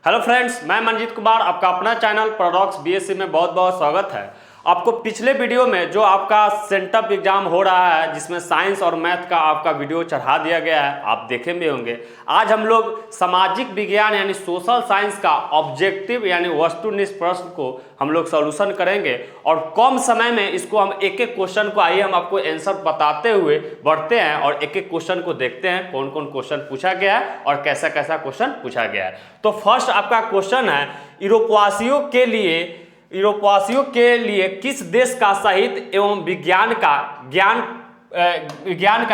Hello friends, मैं मनजीत कुमार, आपका अपना चैनल पैराडॉक्स बीएससी में बहुत बहुत स्वागत है। आपको पिछले वीडियो में जो आपका सेंटअप एग्जाम हो रहा है जिसमें साइंस और मैथ का आपका वीडियो चढ़ा दिया गया है, आप देखे भी होंगे। आज हम लोग सामाजिक विज्ञान यानी सोशल साइंस का ऑब्जेक्टिव यानी वस्तुनिष्ठ प्रश्न को हम लोग सॉल्यूशन करेंगे और कम समय में इसको हम एक एक क्वेश्चन को आइए हम आपको आंसर बताते हुए बढ़ते हैं और एक एक क्वेश्चन को देखते हैं कौन कौन क्वेश्चन पूछा गया है और कैसा कैसा क्वेश्चन पूछा गया है। तो फर्स्ट आपका क्वेश्चन है, यूरोपवासियों के लिए किस देश का साहित्य एवं विज्ञान का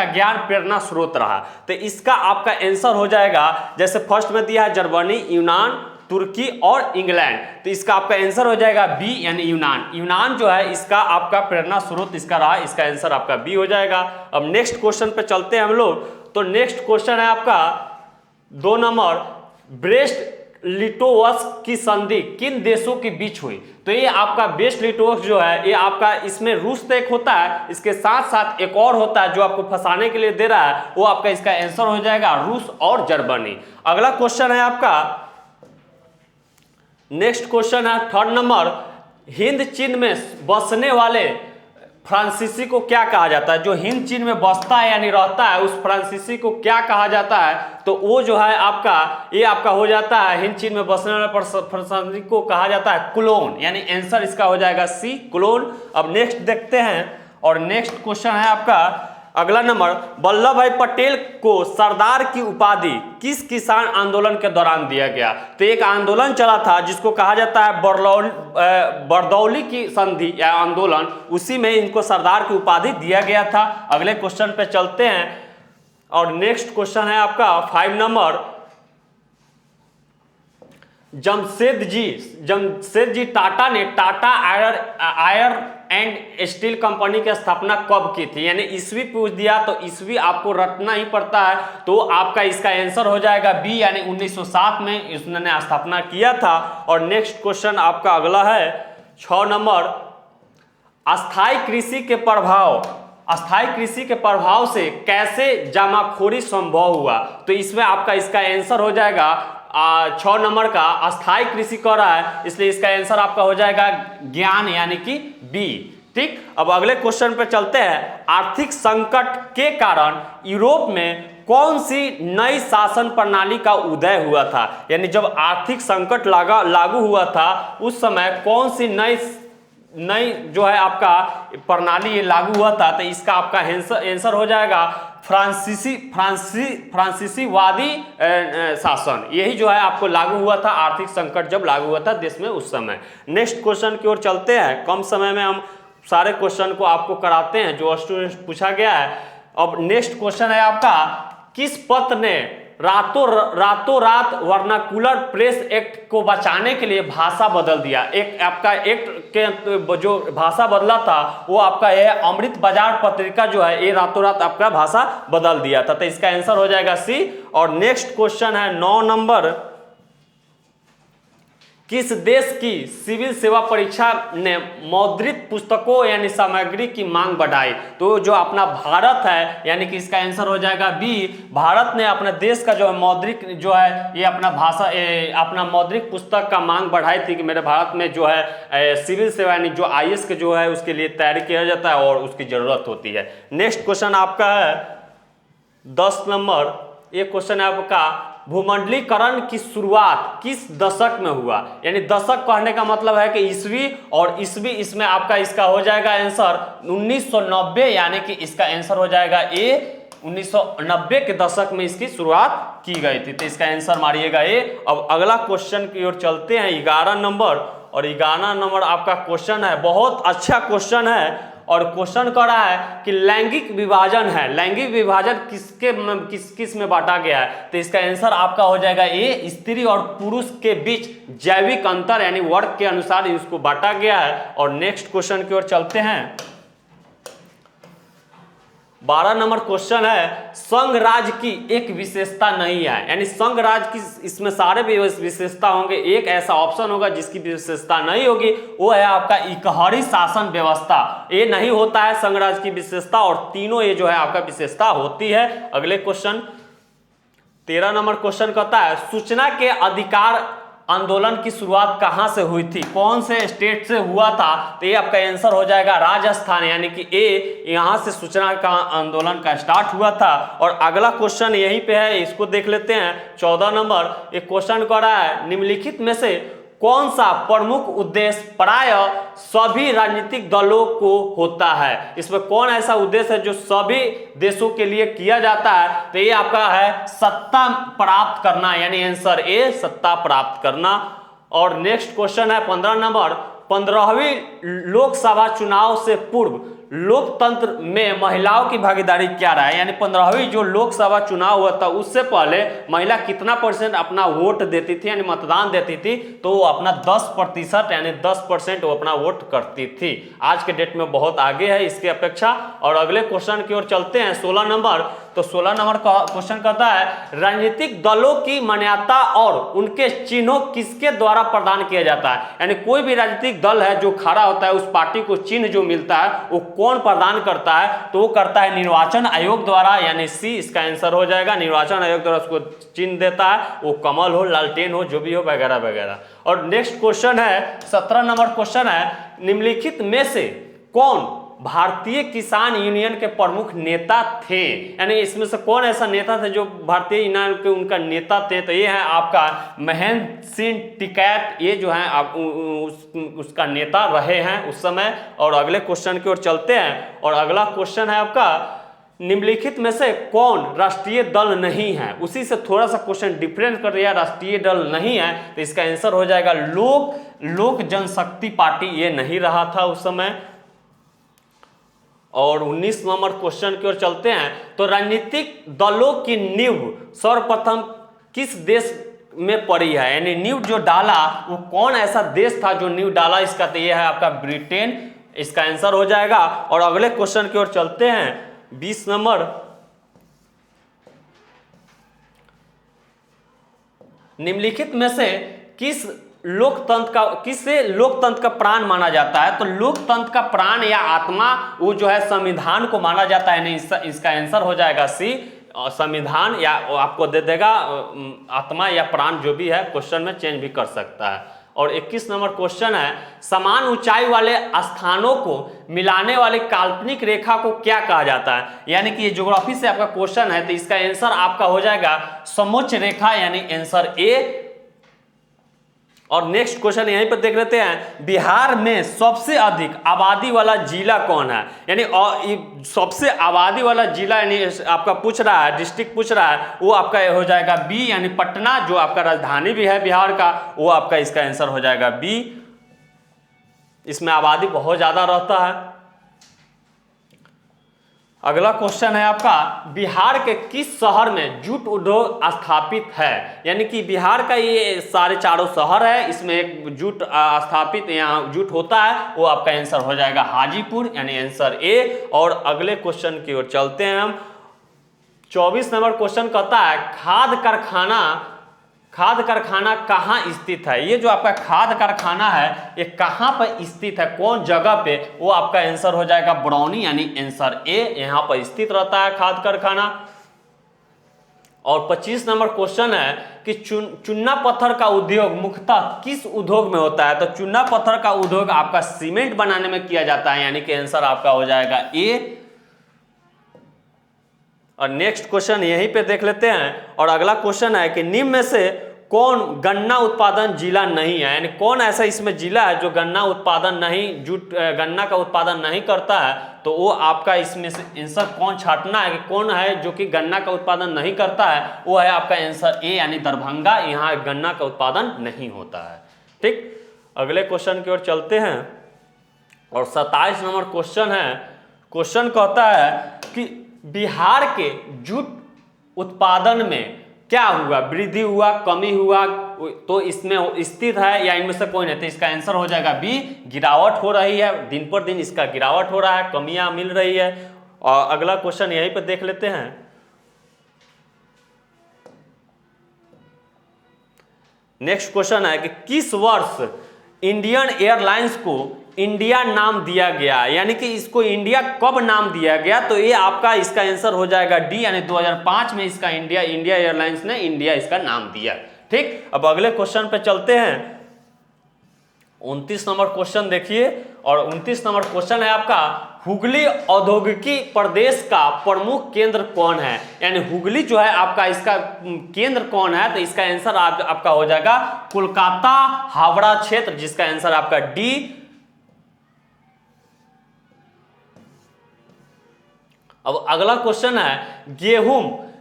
ज्ञान प्रेरणा स्रोत रहा। तो इसका आपका आंसर हो जाएगा, जैसे फर्स्ट में दिया है जर्मनी, यूनान, तुर्की और इंग्लैंड। तो इसका आपका आंसर हो जाएगा बी यानी यूनान। यूनान जो है इसका आपका प्रेरणा स्रोत इसका रहा, इसका आंसर आपका बी हो जाएगा। अब नेक्स्ट क्वेश्चन पे चलते हैं हम लोग। तो नेक्स्ट क्वेश्चन है आपका 2 नंबर, ब्रेस्ट लिटोवस्क की संधि किन देशों के बीच हुई। तो ये आपका ब्रेस्ट लिटोवस्क जो है ये आपका इसमें रूस तो एक होता है, इसके साथ साथ एक और होता है जो आपको फंसाने के लिए दे रहा है, वो आपका इसका आंसर हो जाएगा रूस और जर्मनी। अगला क्वेश्चन है आपका नेक्स्ट क्वेश्चन है 3rd नंबर, हिंद चीन में बसने वाले फ्रांसीसी को क्या कहा जाता है। जो हिंद चीन में बसता है यानी रहता है उस फ्रांसीसी को क्या कहा जाता है। तो वो जो है आपका ये आपका हो जाता है, हिंद चीन में बसने वाले फ्रांसीसी को कहा जाता है कुलोन, यानी आंसर इसका हो जाएगा सी, कुलोन। अब नेक्स्ट देखते हैं और नेक्स्ट क्वेश्चन है आपका अगला नंबर, वल्लभ भाई पटेल को सरदार की उपाधि किस किसान आंदोलन के दौरान दिया गया। तो एक आंदोलन चला था जिसको कहा जाता है बरदौली की संधि या आंदोलन, उसी में इनको सरदार की उपाधि दिया गया था। अगले क्वेश्चन पे चलते हैं और नेक्स्ट क्वेश्चन है आपका 5 नंबर, जमशेद जी टाटा ने Tata iron and steel company की स्थापना कब की थी। यानी ईस्वी पूछ दिया तो ईस्वी आपको रटना ही पड़ता है, तो आपका इसका आंसर हो जाएगा बी यानी 1907 में इसने स्थापना किया था। और नेक्स्ट क्वेश्चन आपका अगला है 6 नंबर, अस्थाई कृषि के प्रभाव से कैसे जमाखोरी संभव हुआ। तो इसमें आपका इसका आंसर हो जाएगा 6 नंबर का अस्थाई कृषि कर रहा है, इसलिए इसका आंसर आपका हो जाएगा ज्ञान यानी कि बी। ठीक, अब अगले क्वेश्चन पे चलते हैं। आर्थिक संकट के कारण यूरोप में कौन सी नई शासन प्रणाली का उदय हुआ था। यानी जब आर्थिक संकट लागू हुआ था उस समय कौन सी नई जो है आपका प्रणाली ये लागू हुआ था। तो इसका आपका आंसर हो जाएगा फ्रांसीसीवादी शासन, यही जो है आपको लागू हुआ था, आर्थिक संकट जब लागू हुआ था देश में उस समय। नेक्स्ट क्वेश्चन की ओर चलते हैं, कम समय में हम सारे क्वेश्चन को आपको कराते हैं जो स्टूडेंट पूछा गया है। अब नेक्स्ट क्वेश्चन है आपका, किस पत्र ने रातों रात वर्नाकुलर प्रेस एक्ट को बचाने के लिए भाषा बदल दिया। एक आपका एक्ट के जो भाषा बदला था वो आपका ये अमृत बाजार पत्रिका जो है ये रातों रात आपका भाषा बदल दिया था। तो इसका आंसर हो जाएगा सी। और नेक्स्ट क्वेश्चन है 9 नंबर, किस देश की सिविल सेवा परीक्षा ने मौद्रिक पुस्तकों यानी सामग्री की मांग बढ़ाई। तो जो अपना भारत है यानी कि इसका आंसर हो जाएगा बी। भारत ने अपने देश का जो है मौद्रिक जो है ये अपना मौद्रिक पुस्तक का मांग बढ़ाई थी कि मेरे भारत में जो है सिविल सेवा यानी जो आईएएस के जो है उसके लिए तैयारी किया जाता है और उसकी जरूरत होती है। नेक्स्ट क्वेश्चन आपका है 10 नंबर, ये क्वेश्चन है आपका, भूमंडलीकरण की शुरुआत किस दशक में हुआ। यानी दशक कहने का मतलब है कि ईस्वी, और ईस्वी इसमें आपका इसका हो जाएगा आंसर 1990, यानी कि इसका आंसर हो जाएगा ए, 1990 के दशक में इसकी शुरुआत की गई थी। तो इसका आंसर मारिएगा ए। अब अगला क्वेश्चन की ओर चलते हैं 11 नंबर, और 11 नंबर आपका क्वेश्चन है, बहुत अच्छा क्वेश्चन है और क्वेश्चन कर रहा है कि लैंगिक विभाजन है, लैंगिक विभाजन किस में बांटा गया है। तो इसका आंसर आपका हो जाएगा ए, स्त्री और पुरुष के बीच जैविक अंतर यानी वर्ग के अनुसार इसको बांटा गया है। और नेक्स्ट क्वेश्चन की ओर चलते हैं 12 नंबर क्वेश्चन है, संघ राज्य की एक विशेषता नहीं है। यानी संघ राज्य की इसमें सारे विशेषता होंगे, एक ऐसा ऑप्शन होगा जिसकी विशेषता नहीं होगी, वो है आपका इकहरी शासन व्यवस्था। ये नहीं होता है संघ राज्य की विशेषता, और तीनों ये जो है आपका विशेषता होती है। अगले क्वेश्चन 13 नंबर क्वेश्चन कहता है, सूचना के अधिकार आंदोलन की शुरुआत कहां से हुई थी, कौन से स्टेट से हुआ था, तो ये आपका आंसर हो जाएगा राजस्थान, यानी कि ए, यहां से सूचना का आंदोलन का स्टार्ट हुआ था। और अगला क्वेश्चन यहीं पे है, इसको देख लेते हैं 14 नंबर। एक क्वेश्चन कर रहा है, निम्नलिखित में से कौन सा प्रमुख उद्देश्य प्राय सभी राजनीतिक दलों को होता है, इसमें कौन ऐसा उद्देश्य है जो सभी देशों के लिए किया जाता है, तो ये आपका है सत्ता प्राप्त करना, यानी आंसर ए, सत्ता प्राप्त करना। और नेक्स्ट क्वेश्चन है 15 नंबर, 15वीं लोकसभा चुनाव से पूर्व लोकतंत्र में महिलाओं की भागीदारी क्या रहा है, यानी 15वीं जो लोकसभा चुनाव हुआ था उससे पहले महिला कितना % अपना वोट देती थी, यानी मतदान देती थी, तो वो अपना 10% यानी 10% वो अपना वोट करती थी। आज के डेट में बहुत आगे है इसके अपेक्षा। और अगले क्वेश्चन की ओर चलते हैं 16 नंबर। तो 16 नंबर का क्वेश्चन कहता है, राजनीतिक दलों की मान्यता और उनके चिन्हों किसके द्वारा प्रदान किया जाता है, यानी कोई भी राजनीतिक दल है जो खड़ा होता है उस पार्टी को चिन्ह जो मिलता है वो कौन प्रदान करता है, तो वो करता है निर्वाचन आयोग द्वारा, यानी सी इसका आंसर हो जाएगा। निर्वाचन आयोग द्वारा उसको चिन्ह देता है, वो कमल हो, लालटेन हो, जो भी हो, वगैरह वगैरह। और नेक्स्ट क्वेश्चन है 17 नंबर क्वेश्चन है, निम्नलिखित में से कौन भारतीय किसान यूनियन के प्रमुख नेता थे, यानी इसमें से कौन ऐसा नेता थे जो भारतीय यूनियन के उनका नेता थे, तो ये है आपका महेंद्र सिंह टिकैत, ये जो है आप उसका नेता रहे हैं उस समय। और अगले क्वेश्चन की ओर चलते हैं। और अगला क्वेश्चन है आपका, निम्नलिखित में से कौन राष्ट्रीय दल नहीं है, उसी से थोड़ा सा क्वेश्चन डिफरेंस कर दिया, राष्ट्रीय दल नहीं है, तो इसका आंसर हो जाएगा लोक जनशक्ति पार्टी, ये नहीं रहा था उस समय। और 19 नंबर क्वेश्चन की ओर चलते हैं। तो राजनीतिक दलों की नींव सर्वप्रथम किस देश में पड़ी है, यानी नींव जो डाला वो कौन ऐसा देश था जो नींव डाला, इसका तो यह है आपका ब्रिटेन, इसका आंसर हो जाएगा। और अगले क्वेश्चन की ओर चलते हैं 20 नंबर। निम्नलिखित में से किसे लोकतंत्र का प्राण माना जाता है, तो लोकतंत्र का प्राण या आत्मा वो जो है संविधान को माना जाता है, नहीं इसका आंसर हो जाएगा सी, संविधान, या आपको दे देगा आत्मा या प्राण, जो भी है क्वेश्चन में चेंज भी कर सकता है। और 21 नंबर क्वेश्चन है, समान ऊंचाई वाले स्थानों को मिलाने वाली काल्पनिक रेखा को क्या कहा जाता है, यानी कि ये ज्योग्राफी से आपका क्वेश्चन है, तो इसका आंसर आपका हो जाएगा समोच्च रेखा, यानी आंसर ए। और नेक्स्ट क्वेश्चन यहीं पर देख लेते हैं, बिहार में सबसे अधिक आबादी वाला जिला कौन है, यानी सबसे आबादी वाला जिला, यानी आपका पूछ रहा है, डिस्ट्रिक्ट पूछ रहा है, वो आपका हो जाएगा बी, यानी पटना, जो आपका राजधानी भी है बिहार का, वो आपका इसका आंसर हो जाएगा बी, इसमें आबादी बहुत ज्यादा रहता है। अगला क्वेश्चन है आपका, बिहार के किस शहर में जूट उद्योग स्थापित है, यानी कि बिहार का ये सारे चारों शहर है, इसमें एक जूट स्थापित यहाँ जूट होता है, वो आपका आंसर हो जाएगा हाजीपुर, यानी आंसर ए। और अगले क्वेश्चन की ओर चलते हैं हम। 24 नंबर क्वेश्चन कहता है, खाद कारखाना कहाँ स्थित है, ये जो आपका खाद कारखाना है ये कहाँ पर स्थित है, कौन जगह पे, वो आपका आंसर हो जाएगा बरौनी, यानी आंसर ए, यहाँ पर स्थित रहता है खाद कारखाना। और 25 नंबर क्वेश्चन है कि चूना पत्थर का उद्योग मुख्यतः किस उद्योग में होता है, तो चूना पत्थर का उद्योग आपका सीमेंट बनाने में किया जाता है, यानी कि आंसर आपका हो जाएगा ए। और नेक्स्ट क्वेश्चन यहीं पे देख लेते हैं। और अगला क्वेश्चन है कि निम्न में से कौन गन्ना उत्पादन जिला नहीं है, यानी कौन ऐसा इसमें जिला है जो गन्ना उत्पादन नहीं, गन्ना का उत्पादन नहीं करता है, तो वो आपका इसमें से आंसर कौन छांटना है कि कौन है जो कि गन्ना का उत्पादन नहीं करता है, वो है आपका आंसर ए, यानी दरभंगा, यहाँ गन्ना का उत्पादन नहीं होता है। ठीक, अगले क्वेश्चन की ओर चलते हैं। और 27 नंबर क्वेश्चन है, क्वेश्चन कहता है कि बिहार के जूट उत्पादन में क्या हुआ, वृद्धि हुआ, कमी हुआ, तो इसमें स्थित है या इनमें से कोई नहीं, तो इसका आंसर हो जाएगा बी, गिरावट हो रही है, दिन पर दिन इसका गिरावट हो रहा है, कमियां मिल रही है। और अगला क्वेश्चन यहीं पर देख लेते हैं। नेक्स्ट क्वेश्चन है कि किस वर्ष इंडियन एयरलाइंस को इंडिया नाम दिया गया, यानी कि इसको इंडिया कब नाम दिया गया, तो ये आपका इसका आंसर हो जाएगा डी, यानी 2005 में इसका इंडिया एयरलाइंस ने इंडिया इसका नाम दिया। ठीक। ठीक, अब अगले क्वेश्चन पे चलते हैं। 29 नंबर क्वेश्चन देखिए, और 29 नंबर क्वेश्चन है आपका, हुगली औद्योगिकी प्रदेश का प्रमुख केंद्र कौन है? यानी हुगली जो है आपका, इसका केंद्र कौन है? तो इसका आंसर आपका हो जाएगा कोलकाता हावड़ा क्षेत्र, जिसका आंसर आपका डी। अब अगला क्वेश्चन है,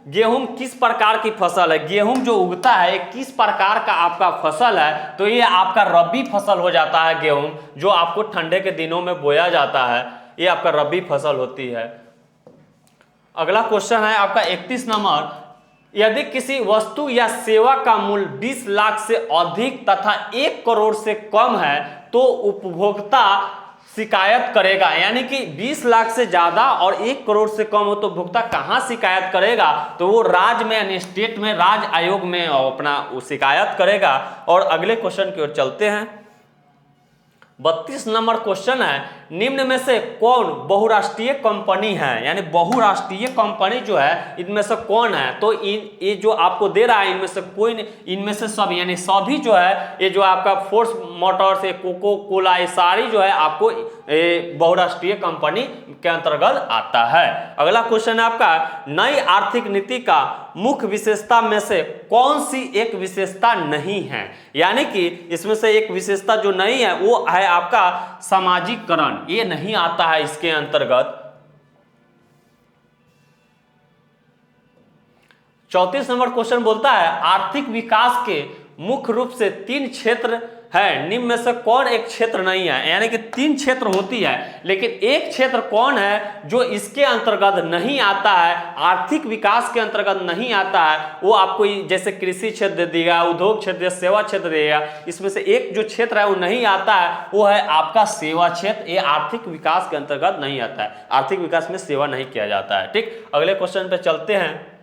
गेहूं किस प्रकार की फसल है? गेहूं जो उगता है किस प्रकार का आपका फसल है? तो ये आपका रबी फसल हो जाता है। गेहूं जो आपको ठंडे के दिनों में बोया जाता है, ये आपका रबी फसल होती है। अगला क्वेश्चन है आपका 31 नंबर, यदि किसी वस्तु या सेवा का मूल्य 20 लाख से अधिक तथा 1 करोड़ से कम है तो उपभोक्ता शिकायत करेगा। यानी कि 20 लाख से ज्यादा और 1 करोड़ से कम हो तो उपभोक्ता कहां शिकायत करेगा? तो वो राज्य में यानी स्टेट में, राज्य आयोग में अपना शिकायत करेगा। और अगले क्वेश्चन की ओर चलते हैं। 32 नंबर क्वेश्चन है, निम्न में से कौन बहुराष्ट्रीय कंपनी है? यानी बहुराष्ट्रीय कंपनी जो है इनमें से कौन है? तो ये जो आपको दे रहा है इनमें से कोई नहीं, इनमें से सब, यानी सभी जो है, ये जो आपका फोर्स मोटर्स, कोको कोला, ये सारी जो है आपको बहुराष्ट्रीय कंपनी के अंतर्गत आता है। अगला क्वेश्चन है आपका, नई आर्थिक नीति का मुख्य विशेषता में से कौन सी एक विशेषता नहीं है? यानी कि इसमें से एक विशेषता जो नहीं है वो है आपका सामाजिकरण, ये नहीं आता है इसके अंतर्गत। 34 नंबर क्वेश्चन बोलता है, आर्थिक विकास के मुख्य रूप से 3 क्षेत्र है, निम्न में से कौन एक क्षेत्र नहीं है? यानी कि 3 क्षेत्र होती है, लेकिन एक क्षेत्र कौन है जो इसके अंतर्गत नहीं आता है, आर्थिक विकास के अंतर्गत नहीं आता है? वो आपको जैसे कृषि क्षेत्र दे दिया, उद्योग क्षेत्र, सेवा क्षेत्र देगा, इसमें से एक जो क्षेत्र है वो नहीं आता है, वो है आपका सेवा क्षेत्र। ये आर्थिक विकास के अंतर्गत नहीं आता है, आर्थिक विकास में सेवा नहीं किया जाता है। ठीक, अगले क्वेश्चन पे चलते हैं।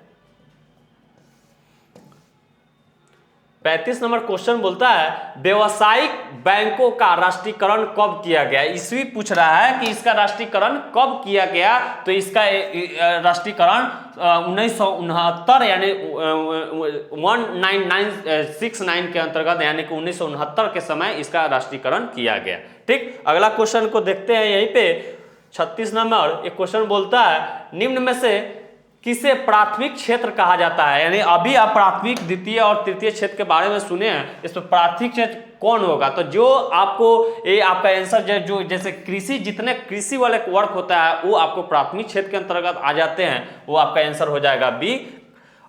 35 नंबर क्वेश्चन बोलता है, व्यवसायिक बैंकों का राष्ट्रीयकरण कब किया गया? ईस्वी पूछ रहा है कि इसका राष्ट्रीयकरण कब किया गया। तो इसका राष्ट्रीयकरण 1969 यानी 19969 के अंतर्गत, यानी कि 1969 के समय इसका राष्ट्रीयकरण किया गया। ठीक, अगला क्वेश्चन को देखते हैं यहीं पे। 36 नंबर एक क्वेश्चन बोलता है, निम्न में से किसे प्राथमिक क्षेत्र कहा जाता है? यानी अभी आप प्राथमिक, द्वितीय और तृतीय क्षेत्र के बारे में सुने हैं, इसमें प्राथमिक क्षेत्र कौन होगा? तो जो आपको ये आपका आंसर जो जैसे कृषि, जितने कृषि वाले वर्क होता है वो आपको प्राथमिक क्षेत्र के अंतर्गत आ जाते हैं, वो आपका आंसर हो जाएगा बी।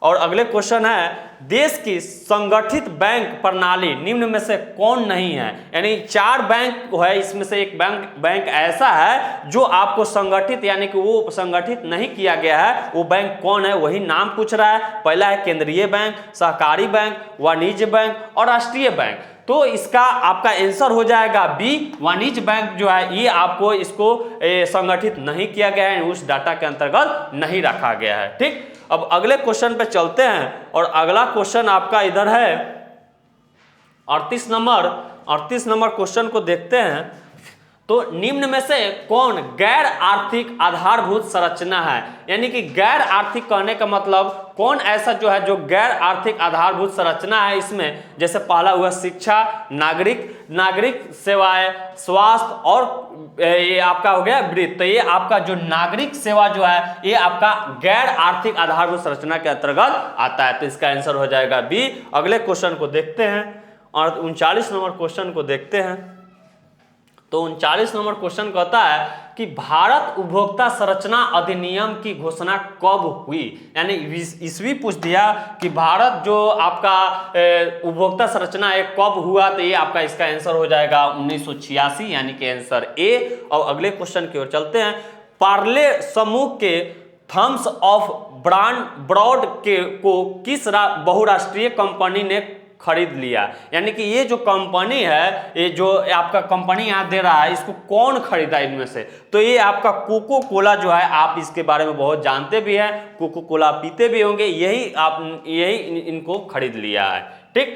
और अगले क्वेश्चन है, देश की संगठित बैंक प्रणाली निम्न में से कौन नहीं है? यानी 4 बैंक है, इसमें से एक बैंक ऐसा है जो आपको संगठित, यानी कि वो संगठित नहीं किया गया है, वो बैंक कौन है वही नाम पूछ रहा है। पहला है केंद्रीय बैंक, सहकारी बैंक, वाणिज्य बैंक और राष्ट्रीय बैंक। तो इसका आपका आंसर हो जाएगा बी, वाणिज्य बैंक जो है ये आपको इसको संगठित नहीं किया गया है, उस डाटा के अंतर्गत नहीं रखा गया है। ठीक, अब अगले क्वेश्चन पे चलते हैं। और अगला क्वेश्चन आपका इधर है 38 नंबर क्वेश्चन को देखते हैं। तो निम्न में से कौन गैर आर्थिक आधारभूत संरचना है? यानी कि गैर आर्थिक कहने का मतलब कौन ऐसा जो है जो गैर आर्थिक आधारभूत संरचना है? इसमें जैसे पहला हुआ शिक्षा, नागरिक सेवाएं, स्वास्थ्य और ये आपका हो गया वृत्ति। तो ये आपका जो नागरिक सेवा जो है ये आपका गैर आर्थिक आधारभूत संरचना के अंतर्गत आता है। तो इसका आंसर हो जाएगा बी। अगले क्वेश्चन को देखते हैं और 39 नंबर क्वेश्चन को देखते हैं। तो 39 नंबर क्वेश्चन कहता है कि भारत उपभोक्ता संरचना अधिनियम की घोषणा कब हुई? यानी ईस्वी पूछ दिया कि भारत जो आपका उपभोक्ता संरचना है कब हुआ। तो ये आपका इसका आंसर हो जाएगा 1986, यानी कि आंसर ए। और अगले क्वेश्चन की ओर चलते हैं। पार्ले समूह के थम्स ऑफ ब्रॉड को किस बहुराष्ट्रीय कंपनी ने खरीद लिया? यानी कि ये जो कंपनी है, ये जो आपका कंपनी यहाँ दे रहा है, इसको कौन खरीदा इनमें से? तो ये आपका कोको कोला जो है, आप इसके बारे में बहुत जानते भी हैं, कोको कोला पीते भी होंगे, यही इनको खरीद लिया है। ठीक,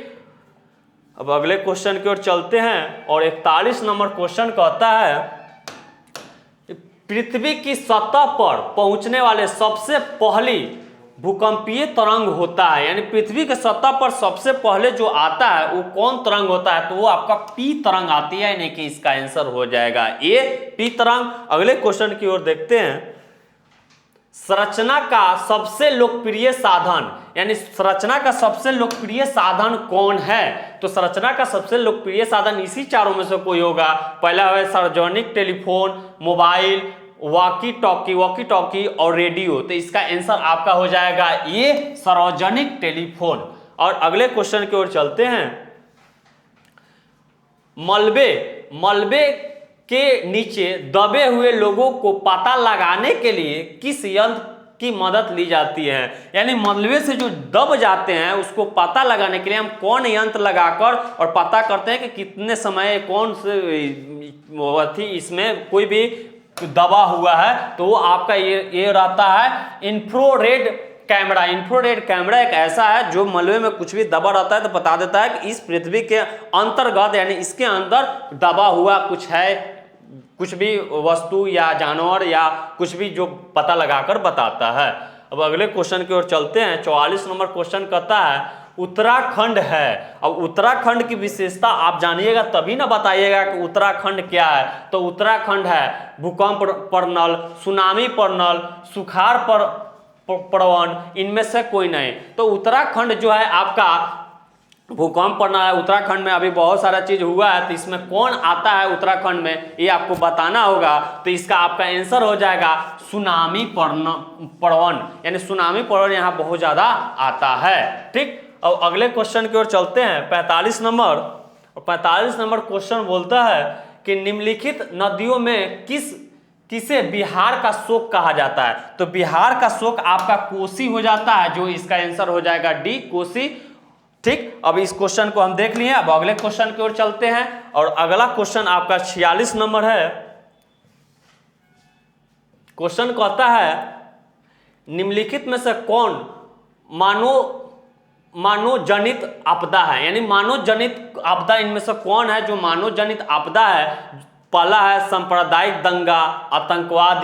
अब अगले क्वेश्चन की ओर चलते हैं। और 41 नंबर क्वेश्चन कहता है, पृथ्वी की सतह पर पहुंचने वाले सबसे पहली भूकंपीय तरंग होता है, यानी पृथ्वी के सतह पर सबसे पहले जो आता है वो कौन तरंग होता है, तो वो आपका पी तरंग आती है, यानी कि इसका आंसर हो जाएगा ए पी तरंग। अगले क्वेश्चन की ओर देखते हैं। संरचना का सबसे लोकप्रिय साधन, यानी संरचना का सबसे लोकप्रिय साधन कौन है, तो संरचना का सबसे लोकप्रिय साधन इसी चारों में से कोई होगा। पहला है सार्वजनिक टेलीफोन, मोबाइल, वॉकी टॉकी और रेडियो। तो इसका आंसर आपका हो जाएगा ये सार्वजनिक टेलीफोन। और अगले क्वेश्चन की ओर चलते हैं। मलबे के नीचे दबे हुए लोगों को पता लगाने के लिए किस यंत्र की मदद ली जाती है, यानी मलबे से जो दब जाते हैं उसको पता लगाने के लिए हम कौन यंत्र लगाकर और पता करते हैं कि कितने समय कौन से इसमें कोई भी दबा हुआ है, तो वो आपका ये रहता है इंफ्रारेड कैमरा। इंफ्रारेड कैमरा एक ऐसा है जो मलबे में कुछ भी दबा रहता है तो बता देता है कि इस पृथ्वी के अंतर्गत, यानी इसके अंदर दबा हुआ कुछ है, कुछ भी वस्तु या जानवर या कुछ भी, जो पता लगाकर बताता है। अब अगले क्वेश्चन की ओर चलते हैं। 44 नंबर क्वेश्चन कहता है उत्तराखंड है। अब उत्तराखंड की विशेषता आप जानिएगा तभी ना बताइएगा कि उत्तराखंड क्या है। तो उत्तराखंड है भूकंप प्रवण, सुनामी प्रवण, सुखाड़ प्रवण, इनमें से कोई नहीं। तो उत्तराखंड जो है आपका भूकंप पड़ना है। उत्तराखंड में अभी बहुत सारा चीज हुआ है, तो इसमें कौन आता है उत्तराखंड में, ये आपको बताना होगा। तो इसका आपका आंसर हो जाएगा सुनामी प्रवण, यानी सुनामी प्रवण यहाँ बहुत ज्यादा आता है। ठीक, अब अगले क्वेश्चन की ओर चलते हैं। 45 नंबर। 45 नंबर क्वेश्चन बोलता है कि निम्नलिखित नदियों में किसे बिहार का शोक कहा जाता है, तो बिहार का शोक आपका कोसी हो जाता है, जो इसका आंसर हो जाएगा डी कोसी। ठीक, अब इस क्वेश्चन को हम देख लिए। अब अगले क्वेश्चन की ओर चलते हैं और अगला क्वेश्चन आपका 46 नंबर है। क्वेश्चन कहता है निम्नलिखित में से कौन मानव जनित आपदा है, यानी मानव जनित आपदा इनमें से कौन है जो मानव जनित आपदा है। पहला है सांप्रदायिक दंगा, आतंकवाद,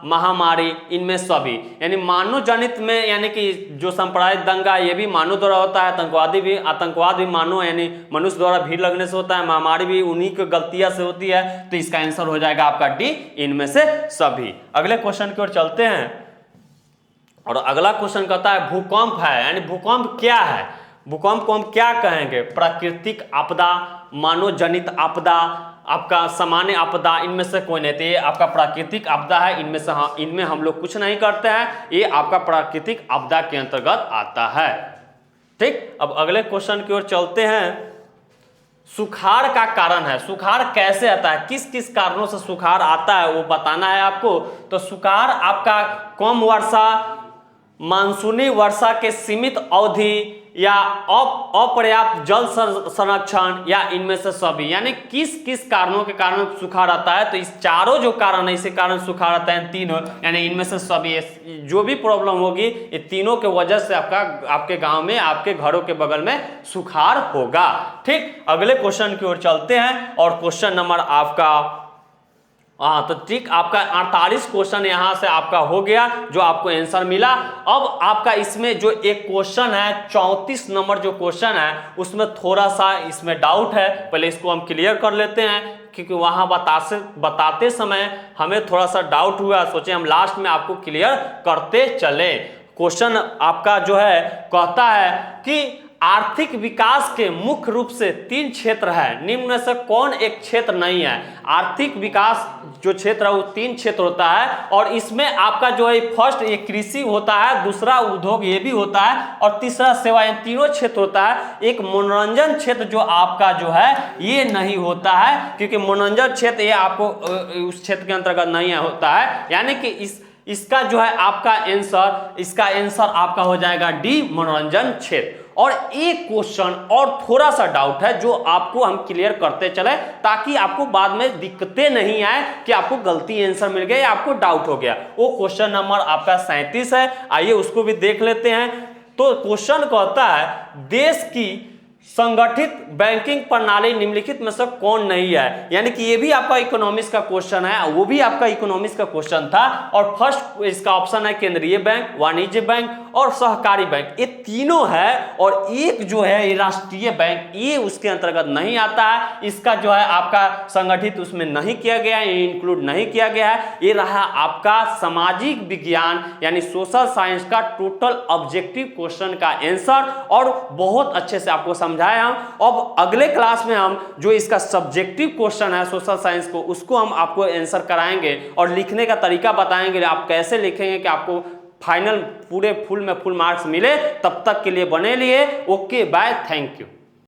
महामारी, इनमें सभी, यानी मानव जनित में, यानी कि जो सांप्रदायिक दंगा ये भी मानव द्वारा होता है, आतंकवाद भी मानव यानी मनुष्य द्वारा भीड़ लगने से होता है, महामारी भी उन्हीं की गलतियां से होती है। तो इसका आंसर हो जाएगा आपका डी इनमें से सभी। अगले क्वेश्चन की ओर चलते हैं और अगला क्वेश्चन कहता है भूकंप है, यानी भूकंप क्या है। भूकंप को हम क्या कहेंगे, प्राकृतिक आपदा, मानव जनित आपदा, आपका सामान्य आपदा, इनमें से कोई नहीं। तो ये आपका प्राकृतिक आपदा है, इनमें से इनमें हम लोग कुछ नहीं करते हैं, ये आपका प्राकृतिक आपदा के अंतर्गत आता है। ठीक, अब अगले क्वेश्चन की ओर चलते हैं। सुखाड़ का कारण है, सुखाड़ कैसे आता है, किस किस कारणों से सुखाड़ आता है वो बताना है आपको। तो सुखाड़ आपका कम वर्षा, मानसूनी वर्षा के सीमित अवधि या अपर्याप्त जल संरक्षण या इनमें से सभी, यानी किस किस कारणों के कारण सुखाड़ आता है। तो इस चारों जो कारण है इसी कारण सुखाड़ आता है, तीनों, यानी इनमें से सभी, जो भी प्रॉब्लम होगी ये तीनों के वजह से आपके गांव में, आपके घरों के बगल में सुखाड़ होगा। ठीक, अगले क्वेश्चन की ओर चलते हैं और क्वेश्चन नंबर आपका तो ठीक, आपका 48 क्वेश्चन यहां से आपका हो गया, जो आपको आंसर मिला। अब आपका इसमें जो एक क्वेश्चन है 34 नंबर जो क्वेश्चन है उसमें थोड़ा सा इसमें डाउट है, पहले इसको हम क्लियर कर लेते हैं, क्योंकि वहां बताते समय हमें थोड़ा सा डाउट हुआ, सोचे हम लास्ट में आपको क्लियर करते चले। क्वेश्चन आपका जो है कहता है कि आर्थिक विकास के मुख्य रूप से 3 क्षेत्र है, निम्न में से कौन एक क्षेत्र नहीं है। आर्थिक विकास जो क्षेत्र है वो 3 क्षेत्र होता है, और इसमें आपका जो है फर्स्ट ये कृषि होता है, दूसरा उद्योग ये भी होता है, और तीसरा सेवा, ये तीनों क्षेत्र होता है। एक मनोरंजन क्षेत्र जो आपका जो है ये नहीं होता है, क्योंकि मनोरंजन क्षेत्र ये आपको उस क्षेत्र के अंतर्गत नहीं होता है, यानी कि इसका जो है आपका आंसर, इसका आंसर आपका हो जाएगा डी मनोरंजन क्षेत्र। और एक क्वेश्चन और थोड़ा सा डाउट है जो आपको हम क्लियर करते चले, ताकि आपको बाद में दिक्कतें नहीं आए कि आपको गलती आंसर मिल गया या आपको डाउट हो गया। वो क्वेश्चन नंबर आपका 37 है, आइए उसको भी देख लेते हैं। तो क्वेश्चन कहता है देश की संगठित बैंकिंग प्रणाली निम्नलिखित में से कौन नहीं है? यानी कि ये भी आपका इकोनॉमिक्स का क्वेश्चन है, वो भी आपका इकोनॉमिक्स का क्वेश्चन था। और फर्स्ट इसका ऑप्शन है केंद्रीय बैंक, वाणिज्य बैंक और सहकारी बैंक, ये तीनों है। और एक जो है ये राष्ट्रीय बैंक, ये उसके अंतर्गत नहीं आता है। इसका जो है आपका संगठित उसमें नहीं किया गया है, इंक्लूड नहीं किया गया है। ये रहा आपका सामाजिक विज्ञान यानी सोशल साइंस का टोटल ऑब्जेक्टिव क्वेश्चन का आंसर, और बहुत अच्छे से आपको समझाया हम। अब अगले क्लास में हम जो इसका सब्जेक्टिव क्वेश्चन है सोशल साइंस को, उसको हम आपको आंसर कराएंगे और लिखने का तरीका बताएंगे, आप कैसे लिखेंगे कि आपको फाइनल पूरे फुल में फुल मार्क्स मिले। तब तक के लिए बने लिए, ओके बाय, थैंक यू।